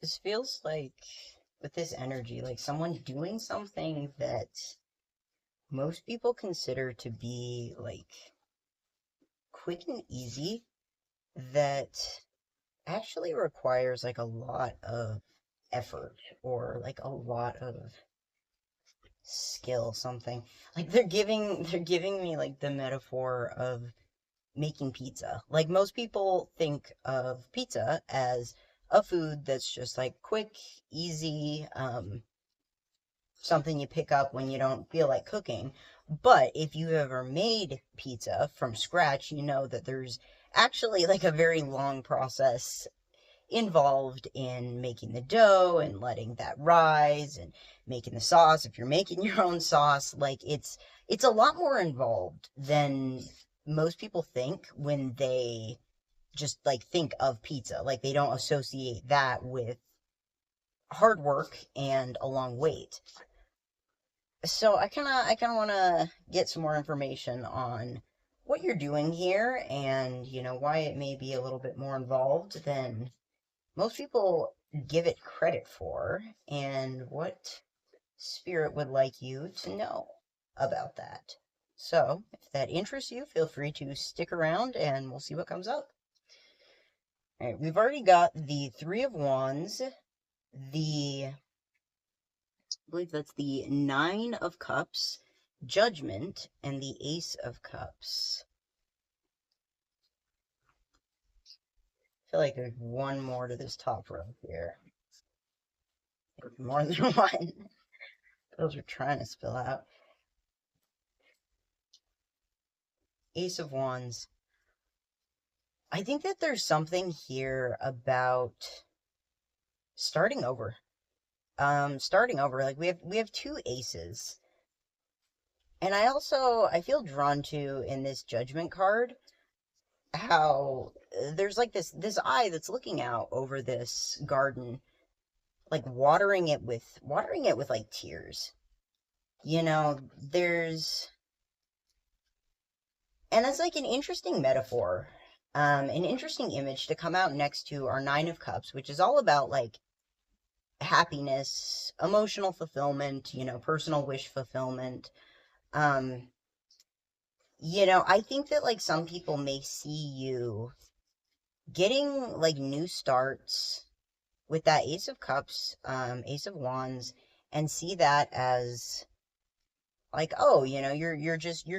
This feels like, with this energy, like someone doing something that most people consider to be like quick and easy, that actually requires like a lot of effort or like a lot of skill, something. Like they're giving me like the metaphor of making pizza. Like most people think of pizza as a food that's just like quick, easy, something you pick up when you don't feel like cooking. But if you've ever made pizza from scratch, you know that there's actually like a very long process involved in making the dough and letting that rise and making the sauce. If you're making your own sauce, like it's a lot more involved than most people think when they just like think of pizza. Like they don't associate that with hard work and a long wait. So I kind of want to get some more information on what you're doing here and, why it may be a little bit more involved than most people give it credit for, and what Spirit would like you to know about that. So, if that interests you, feel free to stick around and we'll see what comes up. All right, we've already got the Three of Wands, I believe that's the Nine of Cups, Judgment, and the Ace of Cups. I feel like there's one more to this top row here. More than one. Those are trying to spill out. Ace of Wands. I think that there's something here about starting over. Starting over. Like we have two aces. And I feel drawn to in this Judgment card how there's like this eye that's looking out over this garden, like watering it with like tears. There's and that's like an interesting metaphor. An interesting image to come out next to our Nine of Cups, which is all about like happiness, emotional fulfillment, personal wish fulfillment. Um, I think that like some people may see you getting like new starts with that Ace of Cups, Ace of Wands, and see that as like, oh, you're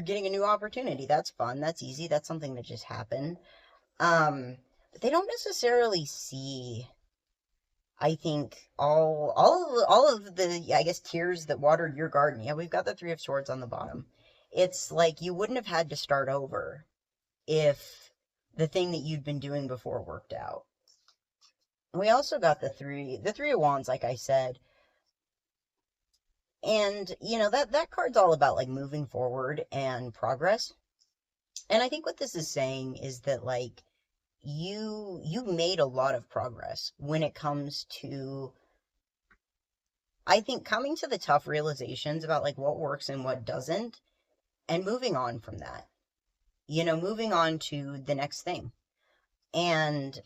getting a new opportunity. That's fun. That's easy. That's something that just happened. But they don't necessarily see, I think, all of the I guess tears that watered your garden. Yeah, we've got the Three of Swords on the bottom. It's like you wouldn't have had to start over if the thing that you'd been doing before worked out. We also got the Three of Wands, like I said. And that card's all about like moving forward and progress. And I think what this is saying is that like you made a lot of progress when it comes to, I think, coming to the tough realizations about like what works and what doesn't, and moving on from that. Moving on to the next thing. And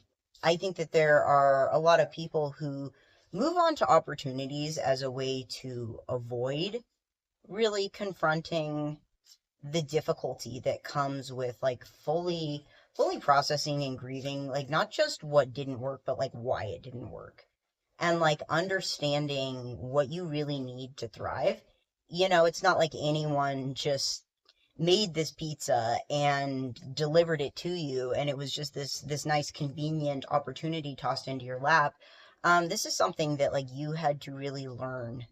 I think that there are a lot of people who move on to opportunities as a way to avoid really confronting the difficulty that comes with like fully processing and grieving, like not just what didn't work, but like why it didn't work, and like understanding what you really need to thrive. It's not like anyone just made this pizza and delivered it to you and it was just this nice convenient opportunity tossed into your lap. This is something that like you had to really learn,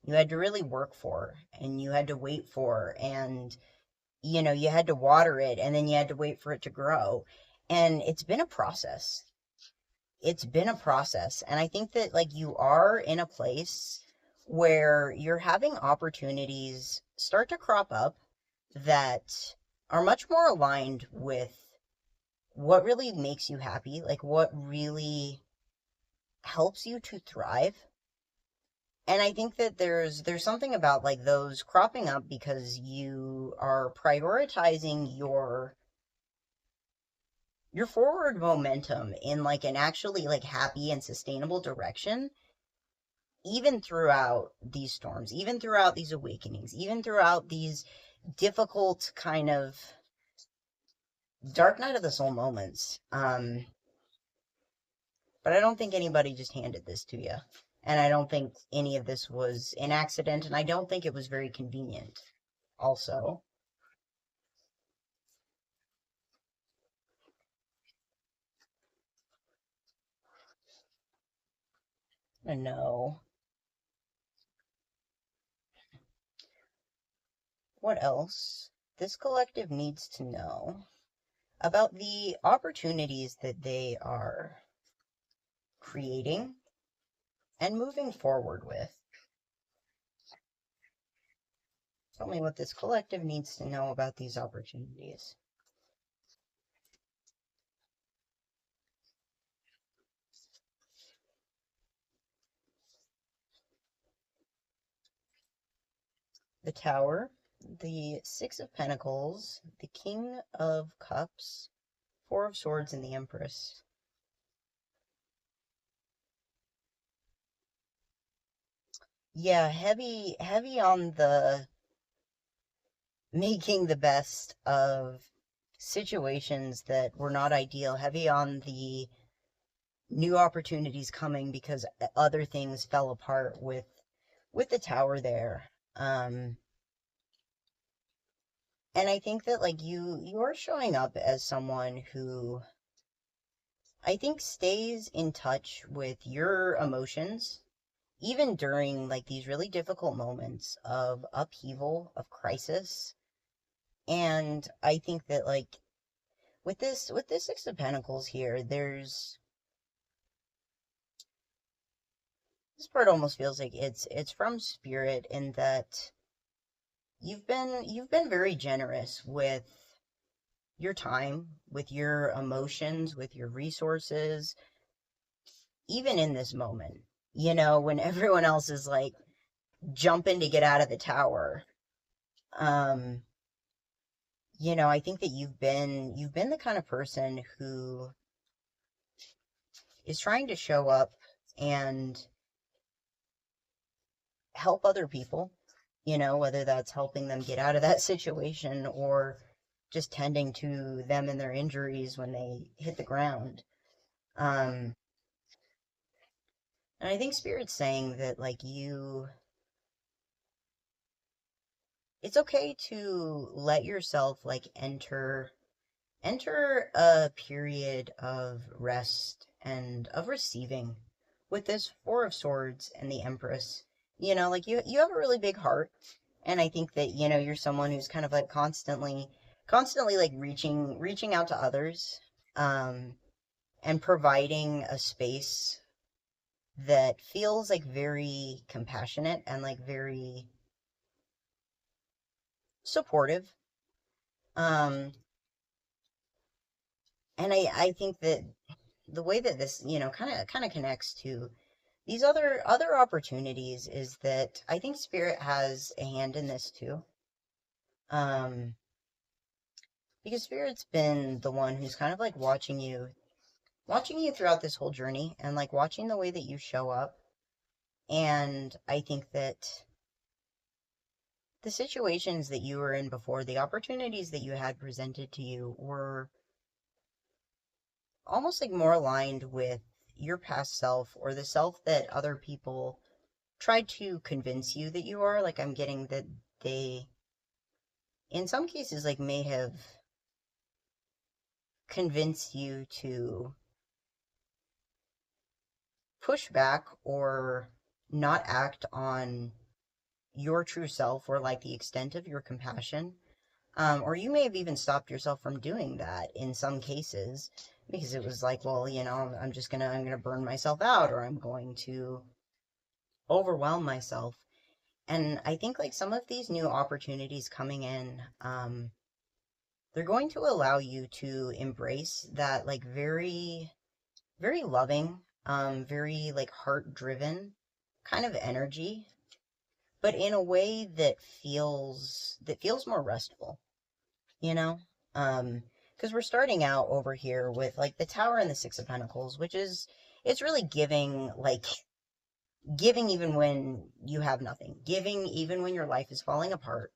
you had to really work for, and you had to wait for, and you had to water it, and then you had to wait for it to grow. And it's been a process. And I think that like you are in a place where you're having opportunities start to crop up that are much more aligned with what really makes you happy, like what really helps you to thrive. And I think that there's something about like those cropping up because you are prioritizing your forward momentum in like an actually like happy and sustainable direction, even throughout these storms, even throughout these awakenings, even throughout these difficult kind of dark night of the soul moments. But I don't think anybody just handed this to you. And I don't think any of this was an accident, and I don't think it was very convenient, also. No. What else? This collective needs to know about the opportunities that they are creating and moving forward with. Tell me what this collective needs to know about these opportunities. The Tower, the Six of Pentacles, the King of Cups, Four of Swords, and the Empress. Yeah, heavy on the making the best of situations that were not ideal, heavy on the new opportunities coming because other things fell apart with the Tower there. And I think that like you're showing up as someone who I think stays in touch with your emotions even during like these really difficult moments of upheaval, of crisis. And I think that like with this Six of Pentacles here, there's this part almost feels like it's from spirit in that you've been very generous with your time, with your emotions, with your resources, even in this moment. You know, when everyone else is like jumping to get out of the tower. Um, I think that you've been the kind of person who is trying to show up and help other people, whether that's helping them get out of that situation or just tending to them and their injuries when they hit the ground. Um, and I think Spirit's saying that, like, it's okay to let yourself, like, enter a period of rest and of receiving with this Four of Swords and the Empress. Like you have a really big heart, and I think that you're someone who's kind of like constantly like reaching out to others, um, and providing a space that feels like very compassionate and like very supportive. Um, and I think that the way that this kind of connects to these other opportunities is that I think Spirit has a hand in this too. Um, because Spirit's been the one who's kind of like watching you throughout this whole journey and like watching the way that you show up. And I think that the situations that you were in before, the opportunities that you had presented to you were almost like more aligned with your past self or the self that other people tried to convince you that you are. Like, I'm getting that they, in some cases, like, may have convinced you to push back or not act on your true self or, like, the extent of your compassion. Or you may have even stopped yourself from doing that in some cases because it was like, well, I'm gonna burn myself out, or I'm going to overwhelm myself. And I think like some of these new opportunities coming in, they're going to allow you to embrace that like very, very loving, very like heart driven kind of energy, but in a way that feels more restful, you know? Um, Because we're starting out over here with like the Tower and the Six of Pentacles, which is, it's really giving, like, giving even when you have nothing, giving even when your life is falling apart.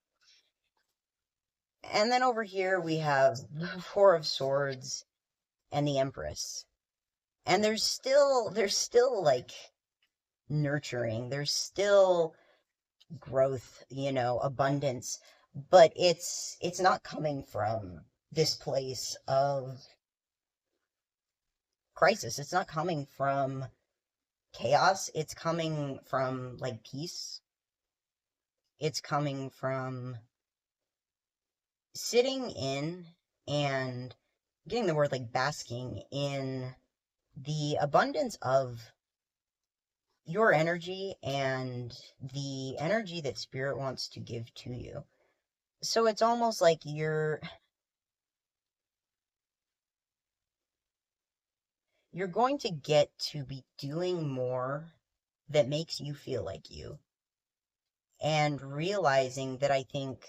And then over here we have the Four of Swords and the Empress. And there's still like nurturing, there's still growth, abundance, but it's not coming from this place of crisis. It's not coming from chaos. It's coming from like peace. It's coming from sitting in and getting the word like basking in the abundance of your energy and the energy that spirit wants to give to you. So it's almost like you're going to get to be doing more that makes you feel like you, and realizing that I think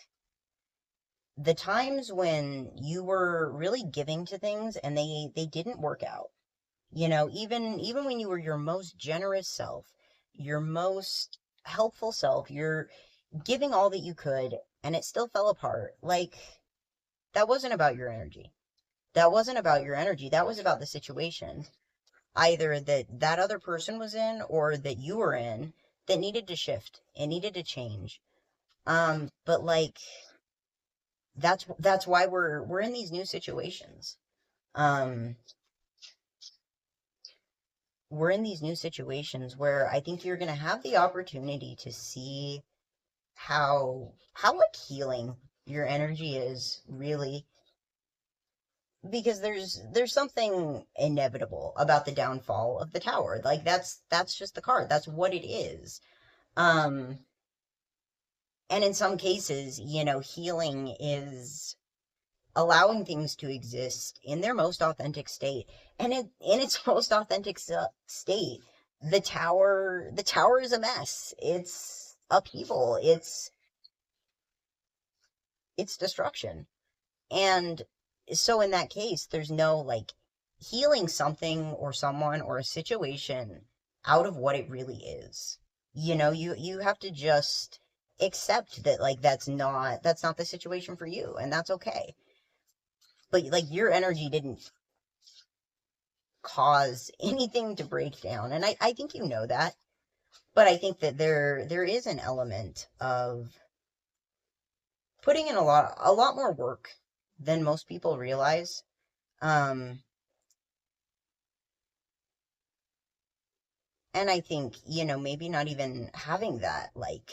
the times when you were really giving to things and they didn't work out, even when you were your most generous self, your most helpful self, you're giving all that you could and it still fell apart. Like, that wasn't about your energy. That wasn't about your energy. That was about the situation, either that other person was in or that you were in, that needed to shift. It needed to change. But like, that's why we're in these new situations. Um, we're in these new situations where I think you're going to have the opportunity to see how like healing your energy is, really, because there's something inevitable about the downfall of the Tower. Like, that's just the card. That's what it is. Um, and in some cases, healing is allowing things to exist in their most authentic state. And in its most authentic state, the tower is a mess. It's upheaval. It's destruction. And so in that case, there's no like healing something or someone or a situation out of what it really is. You have to just accept that, like, that's not the situation for you, and that's okay. But like, your energy didn't cause anything to break down, and I think you know that. But I think that there is an element of putting in a lot more work than most people realize. Um, and I think, maybe not even having that, like,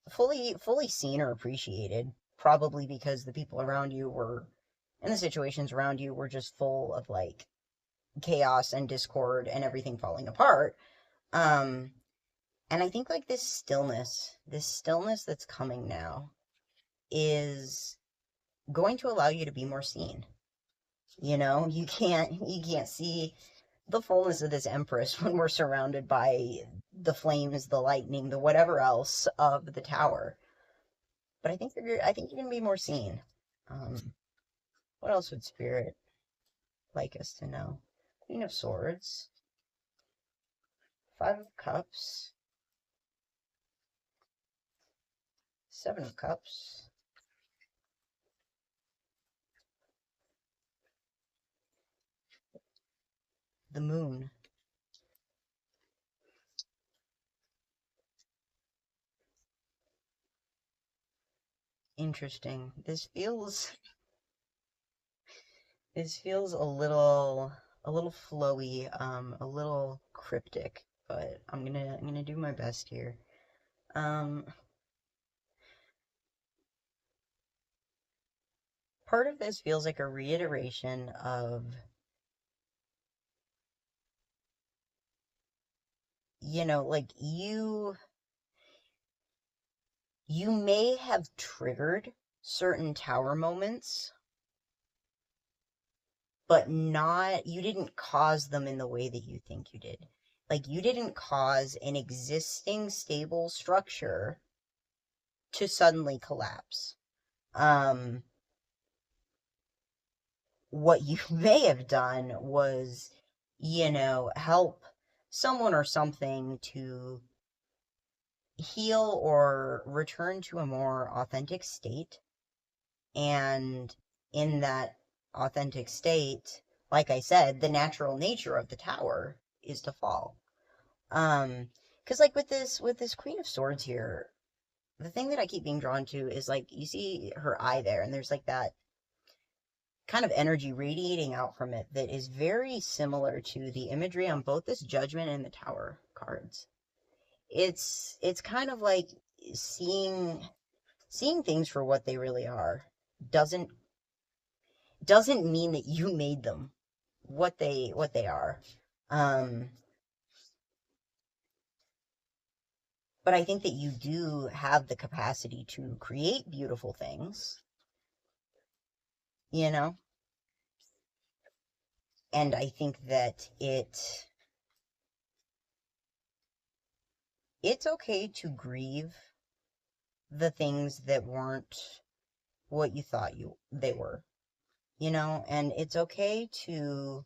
fully seen or appreciated, probably because the people around you were, and the situations around you were just full of like chaos and discord and everything falling apart. Um, and I think like this stillness that's coming now is going to allow you to be more seen. You can't see the fullness of this Empress when we're surrounded by the flames, the lightning, the whatever else of the Tower. But I think you're gonna be more seen. What else would Spirit like us to know? Queen of Swords, Five of Cups, Seven of Cups, the Moon. Interesting. This feels a little flowy, a little cryptic, but I'm gonna do my best here. Um, Part of this feels like a reiteration of, like, you may have triggered certain Tower moments, but you didn't cause them in the way that you think you did. Like, you didn't cause an existing stable structure to suddenly collapse. Um, what you may have done was, help someone or something to heal or return to a more authentic state. And in that authentic state, like I said, the natural nature of the tower is to fall. Because like with this Queen of Swords here, the thing that I keep being drawn to is like you see her eye there, and there's like that kind of energy radiating out from it that is very similar to the imagery on both this Judgment and the Tower cards. It's kind of like seeing seeing things for what they really are doesn't doesn't mean that you made them what they are. Um, but I think that you do have the capacity to create beautiful things, you know? And I think that it's okay to grieve the things that weren't what you thought they were, and it's okay to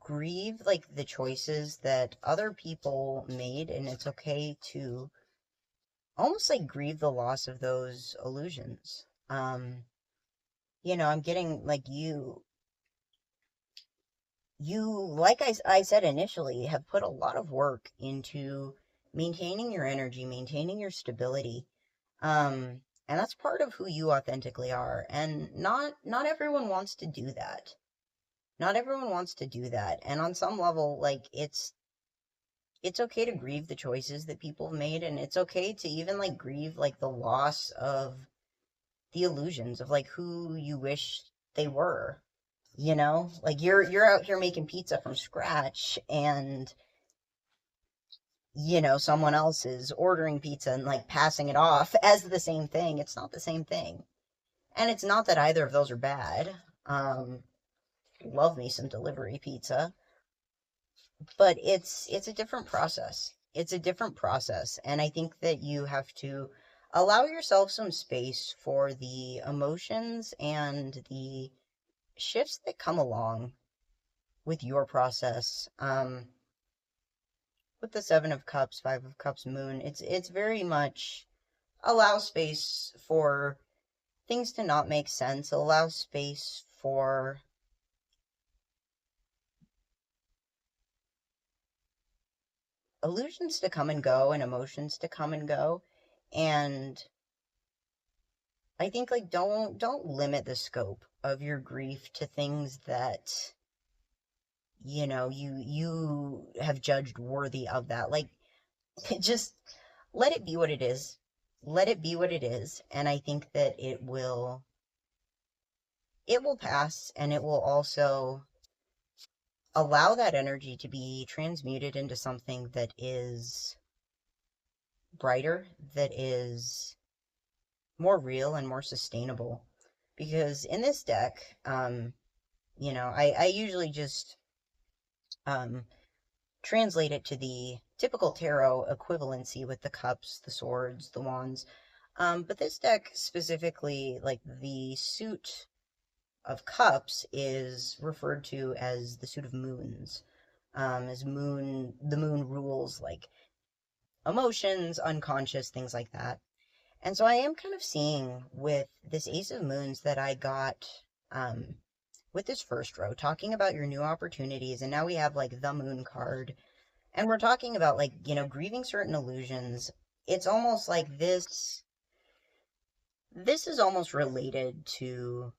grieve like the choices that other people made, and it's okay to almost like grieve the loss of those illusions. I'm getting like you like I said initially have put a lot of work into maintaining your energy, maintaining your stability. And that's part of who you authentically are. And not everyone wants to do that. Not everyone wants to do that. And on some level, like it's okay to grieve the choices that people have made, and it's okay to even like grieve like the loss of the illusions of like who you wish they were. Like you're out here making pizza from scratch, and someone else is ordering pizza and like passing it off as the same thing. It's not the same thing. And it's not that either of those are bad. Love me some delivery pizza, but it's a different process. It's a different process, and I think that you have to allow yourself some space for the emotions and the shifts that come along with your process. With the Seven of Cups, Five of Cups, Moon, it's very much allow space for things to not make sense. Allow space for illusions to come and go and emotions to come and go. And I think like don't limit the scope of your grief to things that you have judged worthy of that. Like just let it be what it is. Let it be what it is, and I think that it will pass, and it will also allow that energy to be transmuted into something that is brighter, that is more real and more sustainable. Because in this deck, I usually just um, translate it to the typical tarot equivalency with the cups, the swords, the wands. But this deck specifically, like the suit of cups is referred to as the suit of moons. As the moon rules like emotions, unconscious, things like that. And so I am kind of seeing with this Ace of Moons that I got um, with this first row, talking about your new opportunities. And now we have like the Moon card. And we're talking about like, grieving certain illusions. It's almost like this is almost related to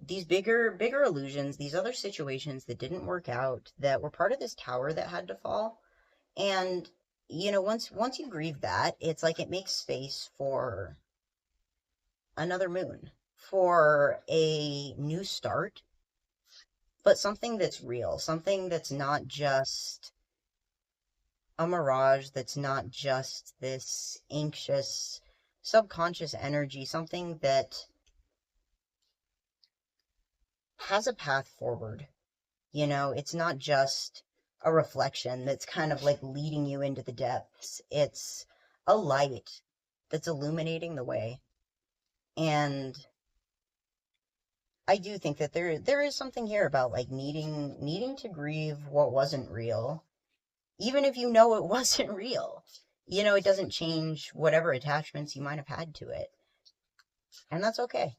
these bigger illusions, these other situations that didn't work out, that were part of this tower that had to fall. And once you grieve that, it's like it makes space for another moon, for a new start, but something that's real, something that's not just a mirage, that's not just this anxious subconscious energy, something that has a path forward. It's not just a reflection that's kind of like leading you into the depths. It's a light that's illuminating the way. And I do think that there is something here about like needing to grieve what wasn't real, even if you know it wasn't real. You know, it doesn't change whatever attachments you might have had to it. And that's okay.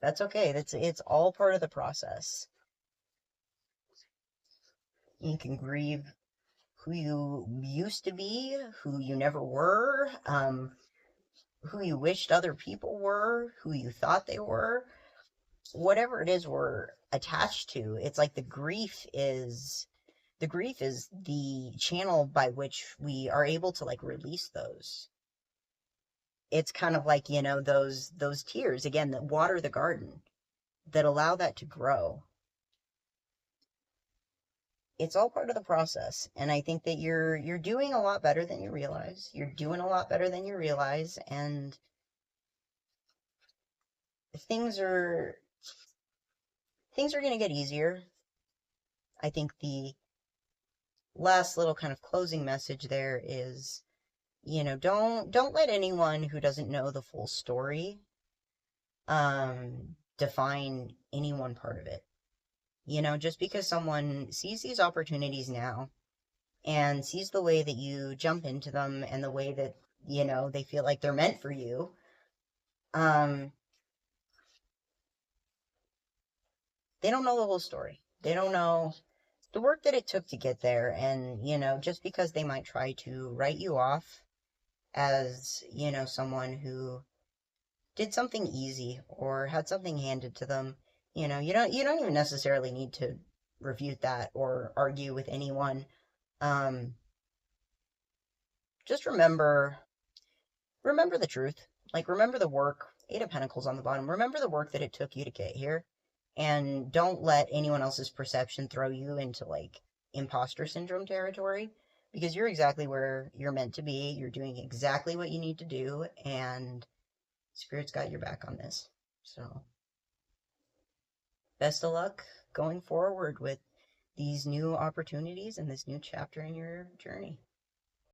That's okay. It's all part of the process. You can grieve who you used to be, who you never were, who you wished other people were, who you thought they were, whatever it is we're attached to. It's like the grief is the channel by which we are able to like release those. It's kind of like, those tears again that water the garden, that allow that to grow. It's all part of the process, and I think that you're doing a lot better than you realize. You're doing a lot better than you realize, and things are things are going to get easier. I think the last little kind of closing message there is, don't let anyone who doesn't know the full story define any one part of it. Just because someone sees these opportunities now and sees the way that you jump into them and the way that, they feel like they're meant for you, um, they don't know the whole story. They don't know the work that it took to get there. And, just because they might try to write you off as, someone who did something easy or had something handed to them, you don't even necessarily need to refute that or argue with anyone. Um, just remember the truth. Like, remember the work. Eight of Pentacles on the bottom. Remember the work that it took you to get here, and don't let anyone else's perception throw you into like imposter syndrome territory, because you're exactly where you're meant to be. You're doing exactly what you need to do, and Spirit's got your back on this. So, best of luck going forward with these new opportunities and this new chapter in your journey.